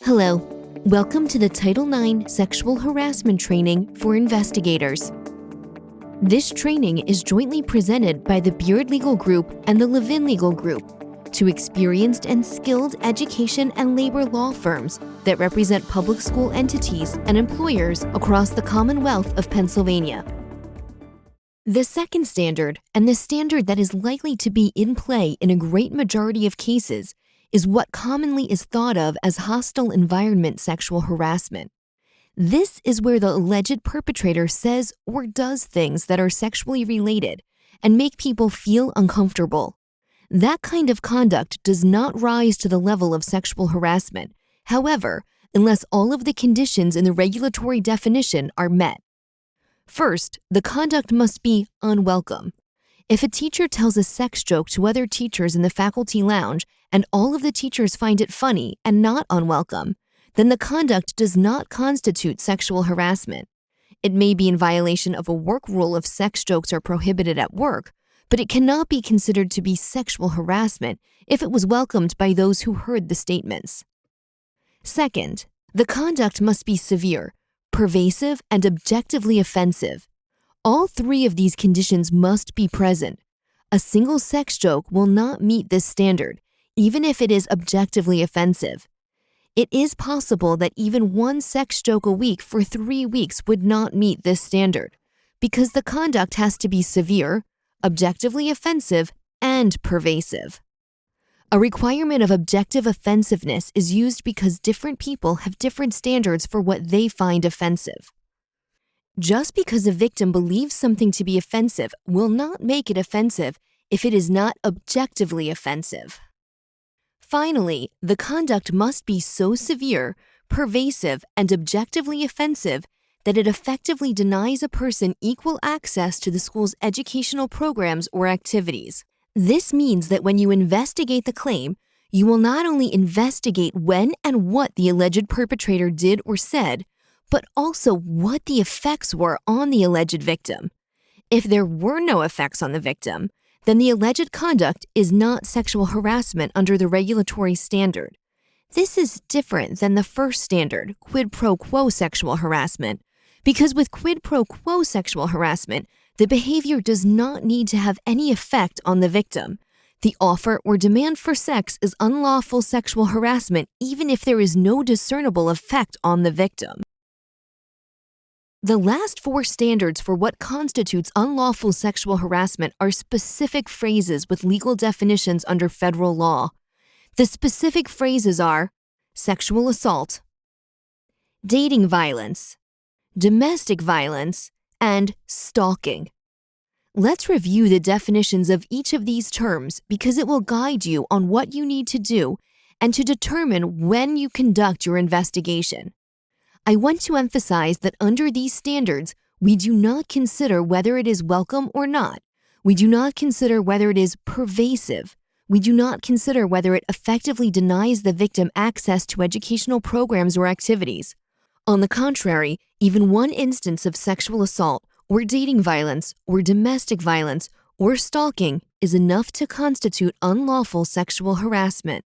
Hello, welcome to the Title IX Sexual Harassment Training for Investigators. This training is jointly presented by the Untitled Legal Group and the Levin Legal Group to experienced and skilled education and labor law firms that represent public school entities and employers across the Commonwealth of Pennsylvania. The second standard, and the standard that is likely to be in play in a great majority of cases, is what commonly is thought of as hostile environment sexual harassment. This is where the alleged perpetrator says or does things that are sexually related and make people feel uncomfortable. That kind of conduct does not rise to the level of sexual harassment, however, unless all of the conditions in the regulatory definition are met. First, the conduct must be unwelcome. If a teacher tells a sex joke to other teachers in the faculty lounge and all of the teachers find it funny and not unwelcome, then the conduct does not constitute sexual harassment. It may be in violation of a work rule if sex jokes are prohibited at work, but it cannot be considered to be sexual harassment if it was welcomed by those who heard the statements. Second, the conduct must be severe, pervasive, and objectively offensive. All three of these conditions must be present. A single sex joke will not meet this standard, even if it is objectively offensive. It is possible that even one sex joke a week for 3 weeks would not meet this standard, because the conduct has to be severe, objectively offensive, and pervasive. A requirement of objective offensiveness is used because different people have different standards for what they find offensive. Just because a victim believes something to be offensive will not make it offensive if it is not objectively offensive. Finally, the conduct must be so severe, pervasive, and objectively offensive that it effectively denies a person equal access to the school's educational programs or activities. This means that when you investigate the claim, you will not only investigate when and what the alleged perpetrator did or said, but also what the effects were on the alleged victim. If there were no effects on the victim, then the alleged conduct is not sexual harassment under the regulatory standard. This is different than the first standard, quid pro quo sexual harassment, because with quid pro quo sexual harassment, the behavior does not need to have any effect on the victim. The offer or demand for sex is unlawful sexual harassment even if there is no discernible effect on the victim. The last 4 standards for what constitutes unlawful sexual harassment are specific phrases with legal definitions under federal law. The specific phrases are sexual assault, dating violence, domestic violence, and stalking. Let's review the definitions of each of these terms because it will guide you on what you need to do and to determine when you conduct your investigation. I want to emphasize that under these standards, we do not consider whether it is welcome or not. We do not consider whether it is pervasive. We do not consider whether it effectively denies the victim access to educational programs or activities. On the contrary, even one instance of sexual assault or dating violence or domestic violence or stalking is enough to constitute unlawful sexual harassment.